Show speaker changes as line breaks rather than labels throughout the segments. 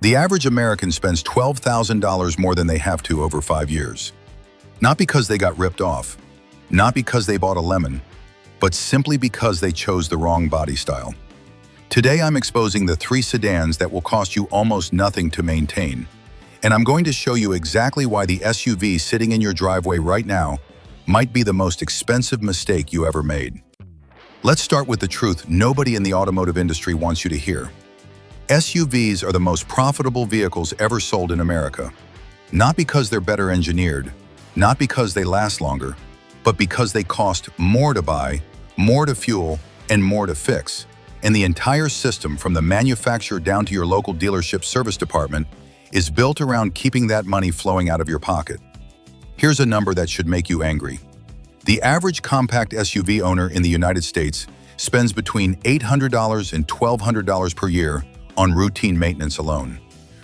The average American spends $12,000 more than they have to over 5 years. Not because they got ripped off, not because they bought a lemon, but simply because they chose the wrong body style. Today I'm exposing the 3 sedans that will cost you almost nothing to maintain. And I'm going to show you exactly why the SUV sitting in your driveway right now might be the most expensive mistake you ever made. Let's start with the truth nobody in the automotive industry wants you to hear. SUVs are the most profitable vehicles ever sold in America. Not because they're better engineered, not because they last longer, but because they cost more to buy, more to fuel, and more to fix. And the entire system, from the manufacturer down to your local dealership service department, is built around keeping that money flowing out of your pocket. Here's a number that should make you angry. The average compact SUV owner in the United States spends between $800 and $1,200 per year on routine maintenance alone.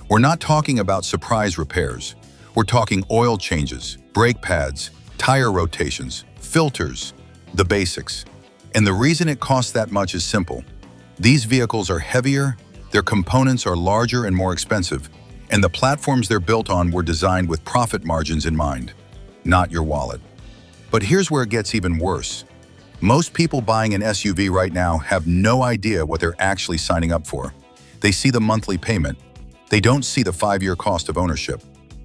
We're not talking about surprise repairs. We're talking oil changes, brake pads, tire rotations, filters, the basics. And the reason it costs that much is simple. These vehicles are heavier, their components are larger and more expensive, and the platforms they're built on were designed with profit margins in mind, not your wallet. But here's where it gets even worse. Most people buying an SUV right now have no idea what they're actually signing up for. They see the monthly payment. They don't see the 5-year cost of ownership.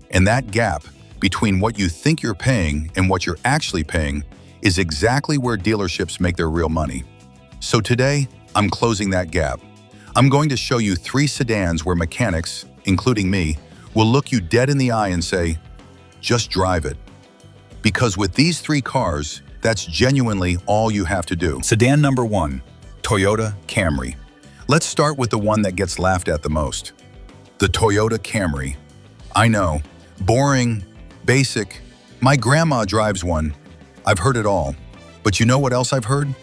And that gap between what you think you're paying and what you're actually paying is exactly where dealerships make their real money. So today, I'm closing that gap. I'm going to show you 3 sedans where mechanics, including me, will look you dead in the eye and say, just drive it. Because with these 3 cars, that's genuinely all you have to do. Sedan number 1, Toyota Camry. Let's start with the one that gets laughed at the most. The Toyota Camry. I know, boring, basic. My grandma drives one. I've heard it all. But you know what else I've heard?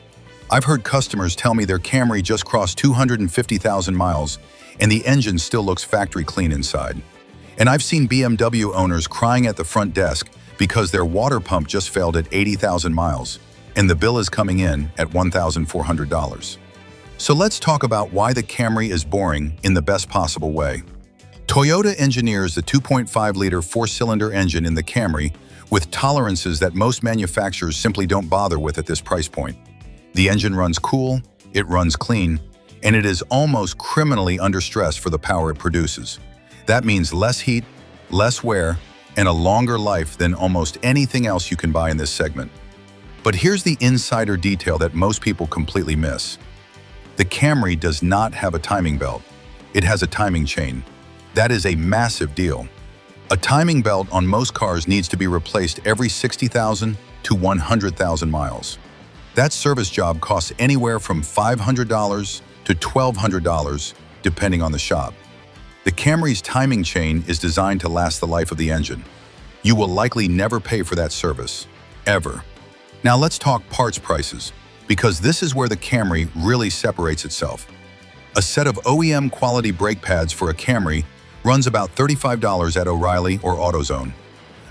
I've heard customers tell me their Camry just crossed 250,000 miles and the engine still looks factory clean inside. And I've seen BMW owners crying at the front desk because their water pump just failed at 80,000 miles and the bill is coming in at $1,400. So let's talk about why the Camry is boring in the best possible way. Toyota engineers the 2.5-liter 4-cylinder engine in the Camry with tolerances that most manufacturers simply don't bother with at this price point. The engine runs cool, it runs clean, and it is almost criminally under stress for the power it produces. That means less heat, less wear, and a longer life than almost anything else you can buy in this segment. But here's the insider detail that most people completely miss. The Camry does not have a timing belt. It has a timing chain. That is a massive deal. A timing belt on most cars needs to be replaced every 60,000 to 100,000 miles. That service job costs anywhere from $500 to $1,200, depending on the shop. The Camry's timing chain is designed to last the life of the engine. You will likely never pay for that service, ever. Now let's talk parts prices, because this is where the Camry really separates itself. A set of OEM quality brake pads for a Camry runs about $35 at O'Reilly or AutoZone.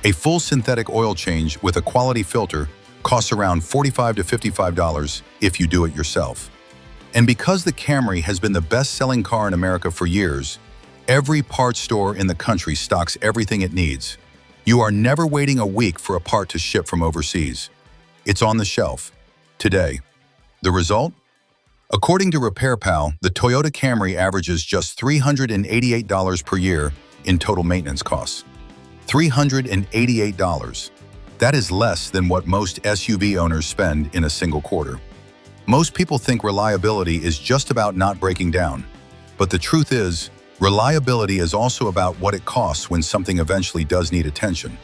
A full synthetic oil change with a quality filter costs around $45 to $55 if you do it yourself. And because the Camry has been the best-selling car in America for years, every parts store in the country stocks everything it needs. You are never waiting a week for a part to ship from overseas. It's on the shelf, today. The result? According to RepairPal, the Toyota Camry averages just $388 per year in total maintenance costs. $388. That is less than what most SUV owners spend in a single quarter. Most people think reliability is just about not breaking down. But the truth is, reliability is also about what it costs when something eventually does need attention.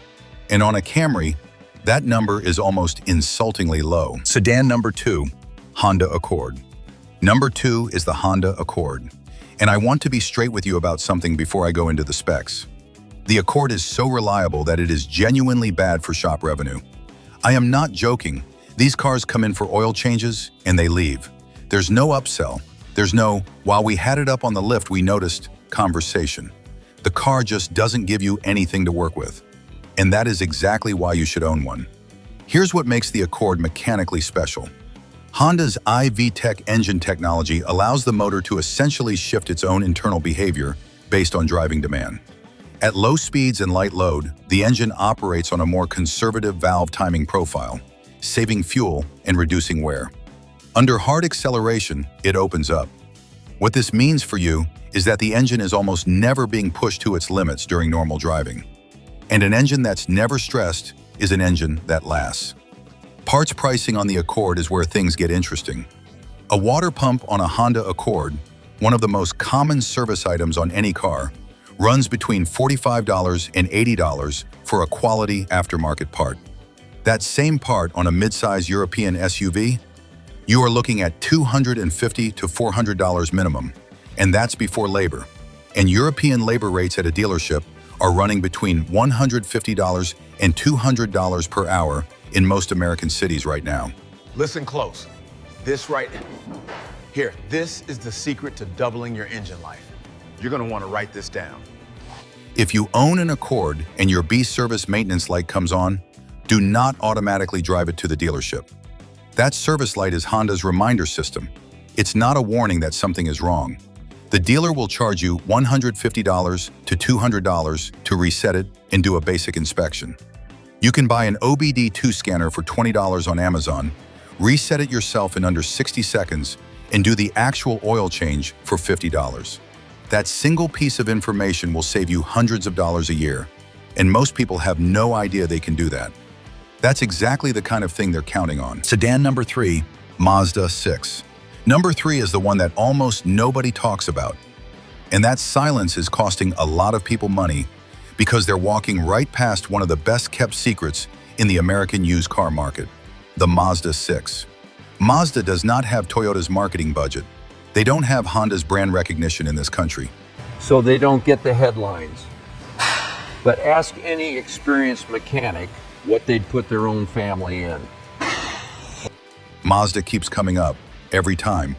And on a Camry, that number is almost insultingly low. Sedan number 2, Honda Accord. Number 2 is the Honda Accord. And I want to be straight with you about something before I go into the specs. The Accord is so reliable that it is genuinely bad for shop revenue. I am not joking. These cars come in for oil changes and they leave. There's no upsell. There's no, while we had it up on the lift, we noticed conversation. The car just doesn't give you anything to work with. And that is exactly why you should own one. Here's what makes the Accord mechanically special. Honda's iVTEC engine technology allows the motor to essentially shift its own internal behavior based on driving demand. At low speeds and light load, the engine operates on a more conservative valve timing profile, saving fuel and reducing wear. Under hard acceleration, it opens up. What this means for you is that the engine is almost never being pushed to its limits during normal driving. And an engine that's never stressed is an engine that lasts. Parts pricing on the Accord is where things get interesting. A water pump on a Honda Accord, one of the most common service items on any car, runs between $45 and $80 for a quality aftermarket part. That same part on a midsize European SUV, you are looking at $250 to $400 minimum, and that's before labor. And European labor rates at a dealership are running between $150 and $200 per hour in most American cities right now.
Listen close. This right here, this is the secret to doubling your engine life. You're gonna wanna write this down.
If you own an Accord and your B-Service maintenance light comes on, do not automatically drive it to the dealership. That service light is Honda's reminder system. It's not a warning that something is wrong. The dealer will charge you $150 to $200 to reset it and do a basic inspection. You can buy an OBD2 scanner for $20 on Amazon, reset it yourself in under 60 seconds, and do the actual oil change for $50. That single piece of information will save you hundreds of dollars a year, and most people have no idea they can do that. That's exactly the kind of thing they're counting on. Sedan number 3, Mazda 6. Number 3 is the one that almost nobody talks about. And that silence is costing a lot of people money because they're walking right past one of the best-kept secrets in the American used car market, the Mazda 6. Mazda does not have Toyota's marketing budget. They don't have Honda's brand recognition in this country.
So they don't get the headlines. But ask any experienced mechanic what they'd put their own family in.
Mazda keeps coming up every time.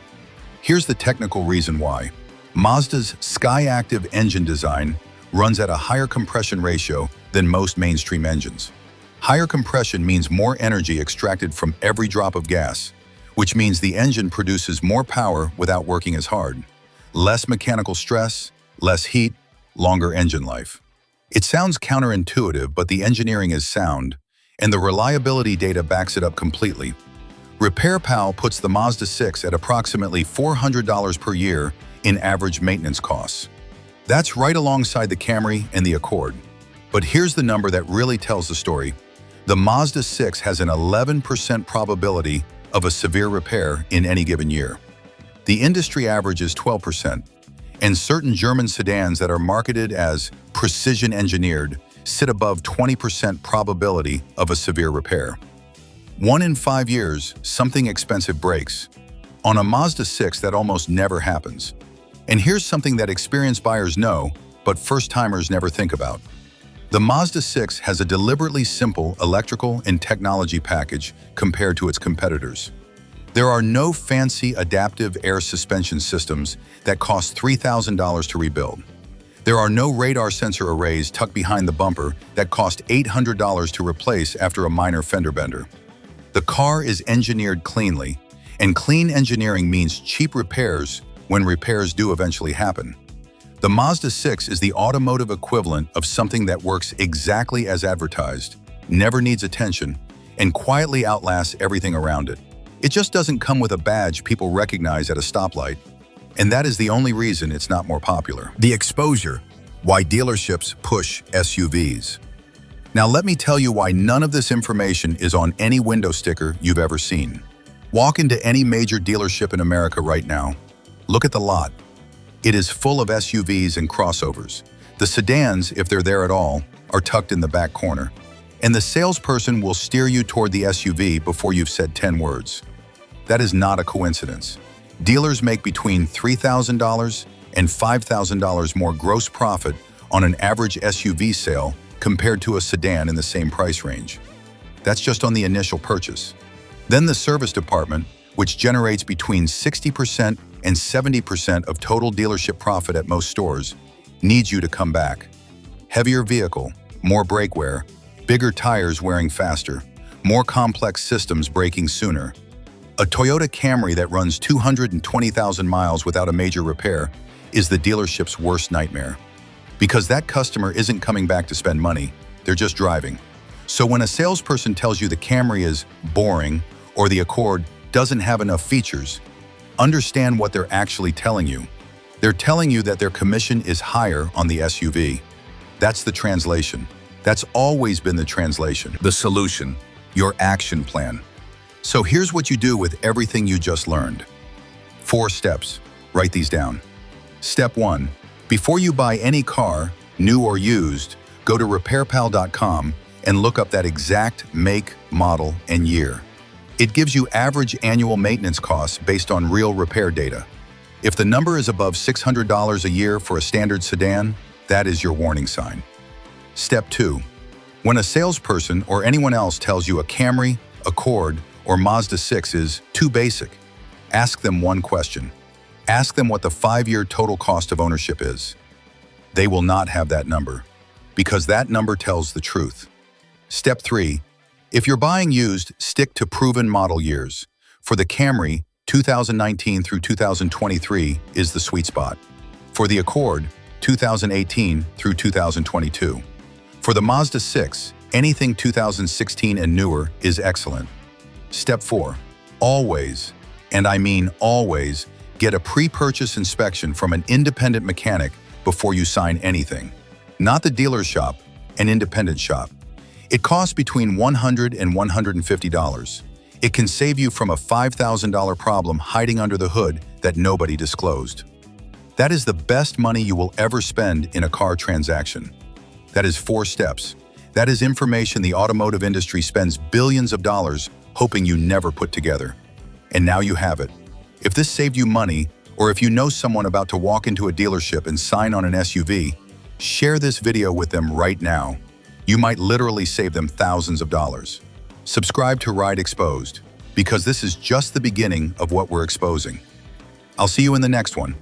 Here's the technical reason why. Mazda's Skyactiv engine design runs at a higher compression ratio than most mainstream engines. Higher compression means more energy extracted from every drop of gas, which means the engine produces more power without working as hard. Less mechanical stress, less heat, longer engine life. It sounds counterintuitive, but the engineering is sound, and the reliability data backs it up completely. RepairPal puts the Mazda 6 at approximately $400 per year in average maintenance costs. That's right alongside the Camry and the Accord. But here's the number that really tells the story. The Mazda 6 has an 11% probability of a severe repair in any given year. The industry average is 12%, and certain German sedans that are marketed as precision engineered sit above 20% probability of a severe repair. 1 in 5 years, something expensive breaks. On a Mazda 6, that almost never happens. And here's something that experienced buyers know, but first-timers never think about. The Mazda 6 has a deliberately simple electrical and technology package compared to its competitors. There are no fancy adaptive air suspension systems that cost $3,000 to rebuild. There are no radar sensor arrays tucked behind the bumper that cost $800 to replace after a minor fender bender. The car is engineered cleanly, and clean engineering means cheap repairs when repairs do eventually happen. The Mazda 6 is the automotive equivalent of something that works exactly as advertised, never needs attention, and quietly outlasts everything around it. It just doesn't come with a badge people recognize at a stoplight, and that is the only reason it's not more popular. The exposure, why dealerships push SUVs. Now let me tell you why none of this information is on any window sticker you've ever seen. Walk into any major dealership in America right now. Look at the lot. It is full of SUVs and crossovers. The sedans, if they're there at all, are tucked in the back corner. And the salesperson will steer you toward the SUV before you've said 10 words. That is not a coincidence. Dealers make between $3,000 and $5,000 more gross profit on an average SUV sale compared to a sedan in the same price range. That's just on the initial purchase. Then the service department, which generates between 60% and 70% of total dealership profit at most stores, needs you to come back. Heavier vehicle, more brake wear, bigger tires wearing faster, more complex systems breaking sooner. A Toyota Camry that runs 220,000 miles without a major repair is the dealership's worst nightmare. Because that customer isn't coming back to spend money, they're just driving. So when a salesperson tells you the Camry is boring or the Accord doesn't have enough features, understand what they're actually telling you. They're telling you that their commission is higher on the SUV. That's the translation. That's always been the translation.
The solution.
Your action plan. So here's what you do with everything you just learned. 4 steps. Write these down. Step 1. Before you buy any car, new or used, go to repairpal.com and look up that exact make, model, and year. It gives you average annual maintenance costs based on real repair data. If the number is above $600 a year for a standard sedan, that is your warning sign. Step 2. When a salesperson or anyone else tells you a Camry, Accord, or Mazda 6 is too basic, ask them one question. Ask them what the 5-year total cost of ownership is. They will not have that number, because that number tells the truth. Step 3. If you're buying used, stick to proven model years. For the Camry, 2019 through 2023 is the sweet spot. For the Accord, 2018 through 2022. For the Mazda 6, anything 2016 and newer is excellent. Step 4. Always, and I mean always, get a pre-purchase inspection from an independent mechanic before you sign anything. Not the dealer's shop, an independent shop. It costs between $100 and $150. It can save you from a $5,000 problem hiding under the hood that nobody disclosed. That is the best money you will ever spend in a car transaction. That is 4 steps. That is information the automotive industry spends billions of dollars hoping you never put together. And now you have it. If this saved you money, or if you know someone about to walk into a dealership and sign on an SUV, share this video with them right now. You might literally save them thousands of dollars. Subscribe to RideExposed, because this is just the beginning of what we're exposing. I'll see you in the next one.